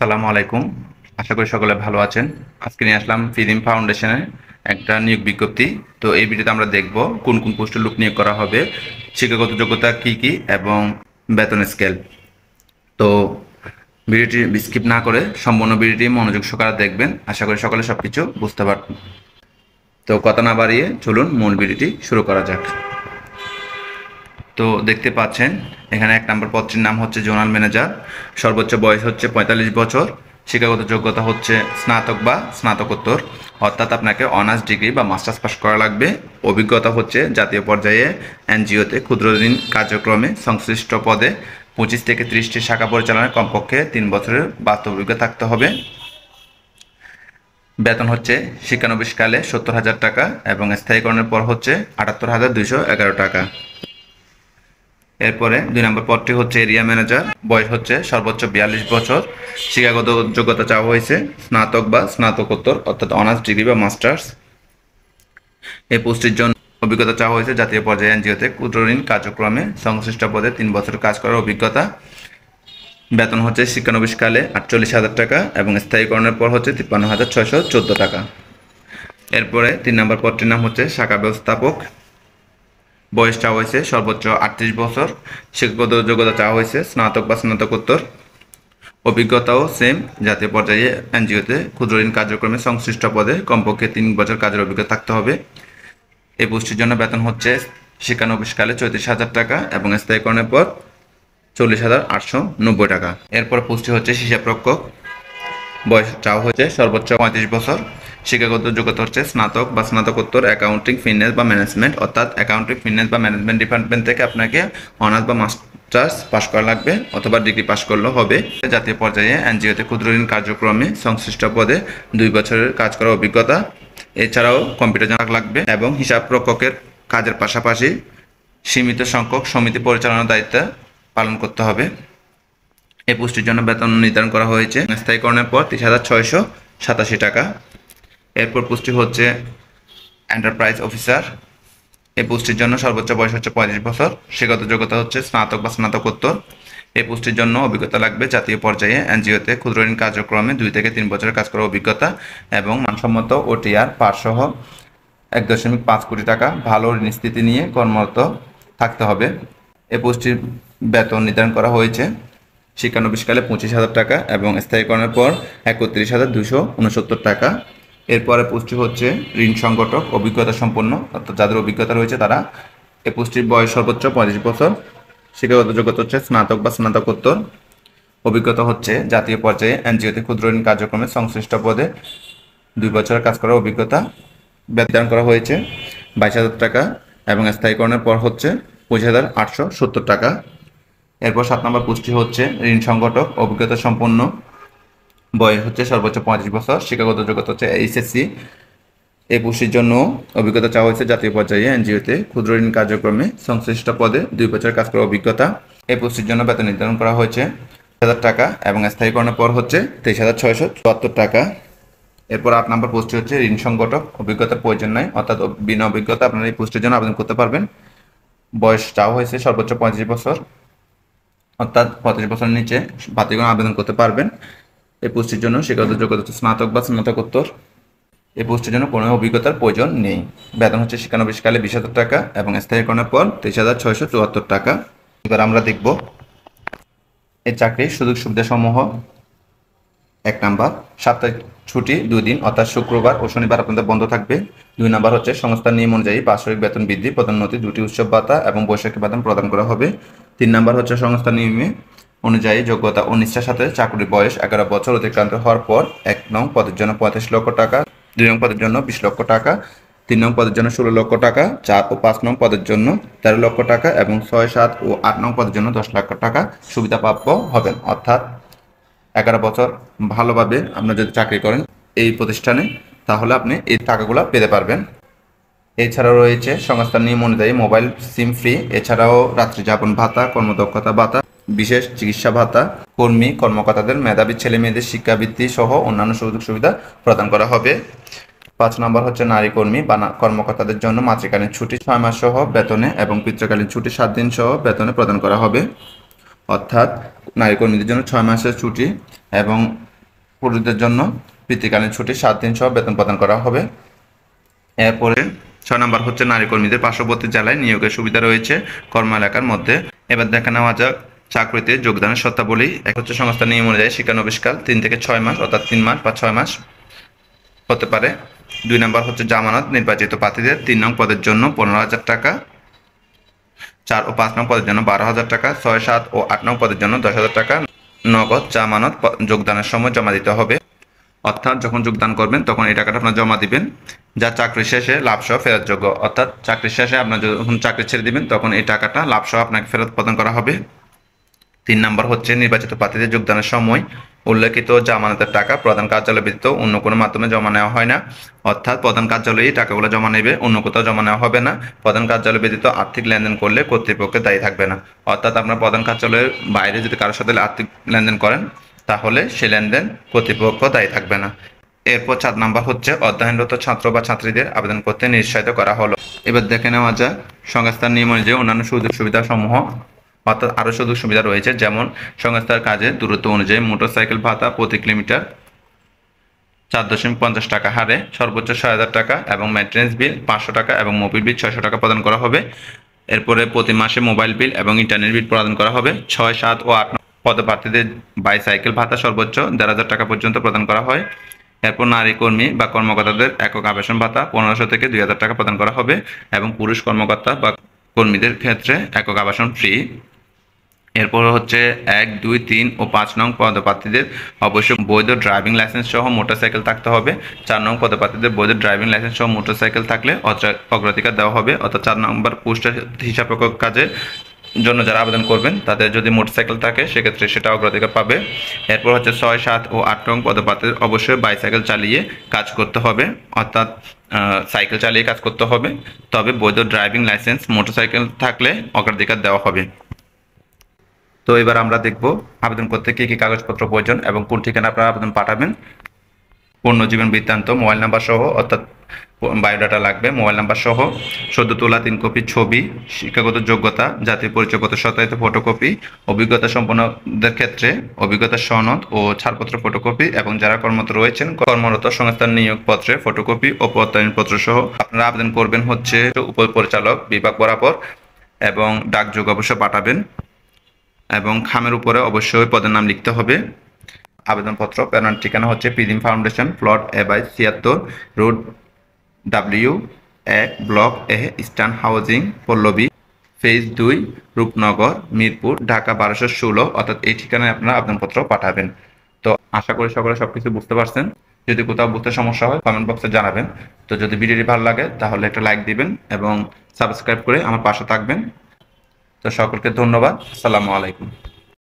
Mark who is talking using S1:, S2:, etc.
S1: আসসালামু আলাইকুম। আশা করি সকলে ভালো আছেন। আজকে নিয়ে আসলাম ফিল্ম ফাউন্ডেশনের একটা নিয়োগ বিজ্ঞপ্তি। তো এই ভিডিওতে আমরা দেখব কোন কোন পোস্টে লোক নিয়োগ করা হবে, শিক্ষাগত যোগ্যতা কি কি এবং বেতন স্কেল। তো ভিডিওটি স্কিপ না করে সম্পূর্ণ ভিডিওটি মনোযোগ সহকারে দেখবেন। আশা করি সকলে সবকিছু বুঝতে পারবেন। তো কথা না বাড়িয়ে চলুন মূল ভিডিওটি শুরু করা যাক। তো দেখতে পাচ্ছেন এখানে 1 নম্বর পদটির নাম হচ্ছে জোনাল ম্যানেজার। সর্বোচ্চ বয়স হচ্ছে 45 বছর। শিক্ষাগত যোগ্যতা হচ্ছে স্নাতক বা স্নাতকোত্তর, অর্থাৎ আপনাকে অনার্স ডিগ্রি বা মাস্টার্স পাস করা লাগবে। অভিজ্ঞতা হচ্ছে জাতীয় পর্যায়ে এনজিওতে ক্ষুদ্র ঋণ কার্যক্রমে সংশ্লিষ্ট পদে 25 থেকে 30টি শাখা পরিচালনায় কমপক্ষে 3 বছরের বাস্তব অভিজ্ঞতা থাকতে হবে। বেতন হচ্ছে শিক্ষানবিশকালে 70,000 টাকা এবং স্থায়ীকরণের পর হচ্ছে 78,211 টাকা। এরপরে 2 নম্বর পদটি হচ্ছে এরিয়া ম্যানেজার। বয়স হচ্ছে সর্বোচ্চ 42 বছর। শিক্ষাগত যোগ্যতা চাওয়া হয়েছে স্নাতক বা স্নাতকোত্তর, অর্থাৎ অনার্স ডিগ্রি বা মাস্টার্স। এই পোস্টের জন্য অভিজ্ঞতা চাওয়া হয়েছে জাতীয় পর্যায়ে এনজিওতে ক্ষুদ্র ঋণ কার্যক্রমে সংশ্লিষ্ট পদে 3 বছর কাজ করার অভিজ্ঞতা। বেতন হচ্ছে শিক্ষানবিশকালে 48,000 টাকা এবং স্থায়ীকরণের পর হচ্ছে 53,614 টাকা। এরপরে 3 নম্বর পদটির নাম হচ্ছে শাখা ব্যবস্থাপক। বয়স চাওয়া হয়েছে সর্বোচ্চ 38 বছর। শিক্ষাগত যোগ্যতা চাওয়া হয়েছে স্নাতক বা স্নাতকোত্তর। অভিজ্ঞতাও সেম, জাতীয় পর্যায়ে এনজিওতে ক্ষুদ্র ঋণ কার্যক্রমে সংশ্লিষ্ট পদে কমপক্ষে 3 বছর কাজের অভিজ্ঞতা থাকতে হবে। এই পোস্টের জন্য বেতন হচ্ছে শিক্ষানবিশকালে 34,000 টাকা এবং স্থায়ীকরণের পর 40,890 টাকা। এরপর পোস্টটি হচ্ছে হিসাবরক্ষক। বয়স চাওয়া হচ্ছে সর্বোচ্চ 35 বছর। শিক্ষাগত যোগ্যতা হচ্ছে স্নাতক বা স্নাতকোত্তর অ্যাকাউন্টিং, ফিন্যান্স বা ম্যানেজমেন্ট, অর্থাৎ অ্যাকাউন্টিং, ফিন্যান্স বা ম্যানেজমেন্ট ডিপার্টমেন্ট থেকে আপনাকে অনার্স বা মাস্টার্স পাস করা লাগবে অথবা ডিগ্রি পাস করলেও হবে। জাতীয় পর্যায়ে এনজিওতে ক্ষুদ্র ঋণ কার্যক্রমে সংশ্লিষ্ট পদে 2 বছরের কাজ করার অভিজ্ঞতা। এছাড়াও কম্পিউটার জানা লাগবে এবং হিসাব রক্ষকের কাজের পাশাপাশি সীমিত সংখ্যক সমিতি পরিচালনার দায়িত্ব পালন করতে হবে। এই পোস্টের জন্য বেতন নির্ধারণ করা হয়েছে স্থায়ীকরণের পর 30,687 টাকা। এরপর পোস্টটি হচ্ছে এন্টারপ্রাইজ অফিসার। এই পোস্টের জন্য সর্বোচ্চ বয়স হচ্ছে 35 বছর। শিক্ষাগত যোগ্যতা হচ্ছে স্নাতক বা স্নাতকোত্তর। এই পোস্টের জন্য অভিজ্ঞতা লাগবে জাতীয় পর্যায়ে এনজিওতে ক্ষুদ্র ঋণ কার্যক্রমে 2 থেকে 3 বছরের কাজ করার অভিজ্ঞতা এবং মানসম্মত ওটিআর পাস সহ 1.5 কোটি টাকা ভালো ঋণ স্থিতি নিয়ে কর্মরত থাকতে হবে। এই পোস্টটির বেতন নির্ধারণ করা হয়েছে শিক্ষানবিশকালে 25,000 টাকা এবং স্থায়ীকরণের পর 31,269 টাকা। এরপরে পোস্টটি হচ্ছে ঋণ সংগঠক। অভিজ্ঞতা সম্পন্ন, অর্থাৎ যাদের অভিজ্ঞতা রয়েছে তারা। এই পোস্টটির বয়স সর্বোচ্চ 35 বছর। শিক্ষাগত যোগ্যতা হচ্ছে স্নাতক বা স্নাতকোত্তর। অভিজ্ঞতা হচ্ছে জাতীয় পর্যায়ে এনজিওতে ক্ষুদ্র ঋণ কার্যক্রমে সংশ্লিষ্ট পদে 2 বছরের কাজ করার অভিজ্ঞতা। বেতন করা হয়েছে 22,000 টাকা এবং স্থায়ীকরণের পর হচ্ছে 25,870 টাকা। এরপর 7 নম্বর পোস্টটি হচ্ছে ঋণ সংগঠক। অভিজ্ঞতা সম্পন্ন। বয়স হচ্ছে সর্বোচ্চ 35 বছর। শিক্ষাগত যোগ্যতা হচ্ছে এইচএসসি। এই পোস্টের জন্য অভিজ্ঞতা চাওয়া হয়েছে জাতীয় পর্যায়ে এনজিওতে ক্ষুদ্র ঋণ কার্যক্রমে সংশ্লিষ্ট পদে 2 বছর কাজ করার অভিজ্ঞতা। এই পোস্টের জন্য বেতন নির্ধারণ করা হয়েছে 1,000 টাকা এবং স্থায়ীকরণের পর হচ্ছে 23,674 টাকা। এরপর 8 নম্বর পোস্টটি হচ্ছে ঋণ সংগঠক। অভিজ্ঞতার প্রয়োজন নাই, অর্থাৎ বিনা অভিজ্ঞতা আপনারা এই পোস্টের জন্য আবেদন করতে পারবেন। বয়স চাওয়া হয়েছে সর্বোচ্চ 35 বছর, অর্থাৎ 35 বছরের নিচে প্রার্থীগণ আবেদন করতে পারবেন। এই পোস্টের জন্য শিক্ষাগত যোগ্যতা হচ্ছে স্নাতক বা স্নাতকোত্তর। এই পোস্টের জন্য কোনো অভিজ্ঞতার প্রয়োজন নেই। বেতন হচ্ছে শিক্ষানবিশকালে 20,000 টাকা এবং স্থায়ীকরণের পর 23,674 টাকা। এবার আমরা দেখব এই চাকরির সুযোগ সুবিধাসমূহ। 1 নাম্বার, সাপ্তাহিক ছুটি 2 দিন, অর্থাৎ শুক্রবার ও শনিবার আপনাদের বন্ধ থাকবে। 2 নাম্বার হচ্ছে সংস্থার নিয়ম অনুযায়ী বাৎসরিক বেতন বৃদ্ধি, পদোন্নতি, 2টি উৎসব ভাতা এবং বৈশাখী বেতন প্রদান করা হবে। 3 নাম্বার হচ্ছে সংস্থার নিয়মে অনুযায়ী যোগ্যতা ও নিষ্ঠার সাথে চাকরির বয়স 11 বছর অতিক্রান্ত হওয়ার পর 1 নং পদের জন্য 35 লক্ষ টাকা, 2 নং পদের জন্য 20 লক্ষ টাকা, 3 নং পদের জন্য 16 লক্ষ টাকা, 4 ও 5 নং পদের জন্য 13 লক্ষ টাকা এবং 6, 7 ও 8 নং পদের জন্য 10 লক্ষ টাকা সুবিধাপ্রাপ্য হবেন। অর্থাৎ 11 বছর ভালোভাবে আপনি যদি চাকরি করেন এই প্রতিষ্ঠানে, তাহলে আপনি এই টাকাগুলো পেতে পারবেন। এছাড়াও রয়েছে সংস্থার নিয়ম অনুযায়ী মোবাইল সিম ফ্রি। এছাড়াও রাত্রি যাপন ভাতা, কর্মদক্ষতা ভাতা, বিশেষ চিকিৎসা ভাতা, কর্মী কর্মকর্তাদের মেধাবী ছেলে মেয়েদের শিক্ষাবৃত্তি সহ অন্যান্য সুযোগ সুবিধা প্রদান করা হবে। 5 নম্বর হচ্ছে নারী কর্মী বা কর্মকর্তাদের জন্য মাতৃকালীন ছুটি 6 মাস সহ বেতনে এবং পিতৃকালীন ছুটি 7 দিন সহ বেতনে প্রদান করা হবে। অর্থাৎ নারী কর্মীদের জন্য 6 মাসের ছুটি এবং পুরুষদের জন্য পিতৃকালীন ছুটি 7 দিন সহ বেতন প্রদান করা হবে। এরপরে 6 নম্বর হচ্ছে নারী কর্মীদের পার্শ্ববর্তী জেলায় নিয়োগের সুবিধা রয়েছে কর্ম এলাকার মধ্যে। এবার দেখে নেওয়া যাক চাকরিতে যোগদানের শর্তাবলী। এক হচ্ছে সংস্থার নিয়ম অনুযায়ী শিক্ষানবিশকাল 3 থেকে 6 মাস, অর্থাৎ 3 মাস বা 6 মাস হতে পারে। 2 নম্বর হচ্ছে জামানত নির্বাচিত প্রার্থীদের 3 নং পদের জন্য 15,000 টাকা, 4 ও 5 নং পদের জন্য 12,000 টাকা, 6, 7 ও 8 নং পদের জন্য 10,000 টাকা নগদ জামানত যোগদানের সময় জমা দিতে হবে। অর্থাৎ যখন যোগদান করবেন তখন এই টাকাটা আপনার জমা দিবেন, যা চাকরি শেষে লাভসহ ফেরতযোগ্য। অর্থাৎ চাকরি শেষে আপনার যখন চাকরি ছেড়ে দিবেন তখন এই টাকাটা লাভসহ আপনাকে ফেরত প্রদান করা হবে। 3 নম্বর হচ্ছে নির্বাচিত প্রার্থীদের যোগদানের সময় উল্লেখিত জামানতের টাকা প্রধান কার্যালয় ব্যতীত অন্য কোনো মাধ্যমে জমা নেওয়া হয় না। অর্থাৎ প্রধান কার্যালয়ে টাকাগুলো জমা নেবে, অন্য কোথাও জমা নেওয়া হবে না। প্রধান কার্যালয় ব্যতীত আর্থিক লেনদেন করলে কর্তৃপক্ষ দায়ী থাকবে না। অর্থাৎ আপনার প্রধান কার্যালয়ের বাইরে যদি কারোর সাথে আর্থিক লেনদেন করেন তাহলে সে লেনদেন কর্তৃপক্ষ দায়ী থাকবে না। এরপর 4 নাম্বার হচ্ছে অধ্যয়নরত ছাত্র বা ছাত্রীদের আবেদন করতে নিরুৎসাহিত করা হলো। এবার দেখে নেওয়া যাক সংস্থার নিয়ম অনুযায়ী অন্যান্য সুযোগ সুবিধা সমূহ। অর্থাৎ আরও সুযোগ সুবিধা রয়েছে, যেমন সংস্থার কাজের দূরত্ব অনুযায়ী মোটরসাইকেল ভাতা প্রতি কিলোমিটার 4.50 টাকা হারে সর্বোচ্চ 6,000 টাকা এবং মেইনটেনেন্স বিল 500 টাকা এবং মোবিল বিল 600 টাকা প্রদান করা হবে। এরপরে প্রতি মাসে মোবাইল বিল এবং ইন্টারনেট বিল প্রদান করা হবে। 6, 7 ও 8 পদপ্রার্থীদের বাইসাইকেল ভাতা সর্বোচ্চ 1,500 টাকা পর্যন্ত প্রদান করা হয়। এরপর নারী কর্মী বা কর্মকর্তাদের একক আবাসন ভাতা 1,500 থেকে 2,000 টাকা প্রদান করা হবে এবং পুরুষ কর্মকর্তা বা কর্মীদের ক্ষেত্রে একক আবাসন ফ্রি। এরপর হচ্ছে 1, 2, 3 ও 5 নং পদপ্রার্থীদের অবশ্যই বৈধ ড্রাইভিং লাইসেন্স সহ মোটরসাইকেল থাকতে হবে। 4 নং পদপ্রার্থীদের বৈধ ড্রাইভিং লাইসেন্স সহ মোটরসাইকেল থাকলে অগ্রাধিকার দেওয়া হবে। অর্থাৎ 4 নম্বর পোস্টের হিসাবরক্ষক কাজের জন্য যারা আবেদন করবেন তাদের যদি মোটরসাইকেল থাকে সেক্ষেত্রে সেটা অগ্রাধিকার পাবে। এরপর হচ্ছে 6, 7 ও 8 নং পদপ্রার্থীদের অবশ্যই বাইসাইকেল চালিয়ে কাজ করতে হবে, অর্থাৎ সাইকেল চালিয়ে কাজ করতে হবে। তবে বৈধ ড্রাইভিং লাইসেন্স মোটরসাইকেল থাকলে অগ্রাধিকার দেওয়া হবে। তো এবার আমরা দেখব আবেদন করতে কী কী কাগজপত্র প্রয়োজন এবং কোন ঠিকানা আপনারা আবেদন পাঠাবেন। পূর্ণ জীবন বৃত্তান্ত মোবাইল নাম্বার সহ, অর্থাৎ বায়োডাটা লাগবে, মোবাইল নাম্বার সহ, সদ্য তোলা 3 কপি ছবি, শিক্ষাগত যোগ্যতা, জাতীয় পরিচয়পত্র সত্যায়িত ফটোকপি, অভিজ্ঞতা সম্পন্নদের ক্ষেত্রে অভিজ্ঞতা সনদ ও ছাড়পত্র ফটোকপি এবং যারা কর্মরত রয়েছেন কর্মরত সংস্থার নিয়োগপত্রে ফটোকপি ও প্রত্যয়নপত্র সহ আপনারা আবেদন করবেন হচ্ছে উপপরিচালক বিভাগ বরাবর এবং ডাকযোগ অবশ্যই পাঠাবেন এবং খামের উপরে অবশ্যই পদের নাম লিখতে হবে। আবেদনপত্র প্রেরণার ঠিকানা হচ্ছে prism foundation, plot A/76, road W1, block A, eastern housing, Pallabi, phase 2, Rupnagar, Mirpur, Dhaka 1216। অর্থাৎ এই ঠিকানায় আপনারা আবেদনপত্র পাঠাবেন। তো আশা করি সকলে সবকিছু বুঝতে পারছেন। যদি কোথাও বুঝতে সমস্যা হয় কমেন্ট বক্সে জানাবেন। তো যদি ভিডিওটি ভালো লাগে তাহলে একটা লাইক দিবেন এবং সাবস্ক্রাইব করে আমার পাশে থাকবেন। তো সকলকে ধন্যবাদ। আসসালামু আলাইকুম।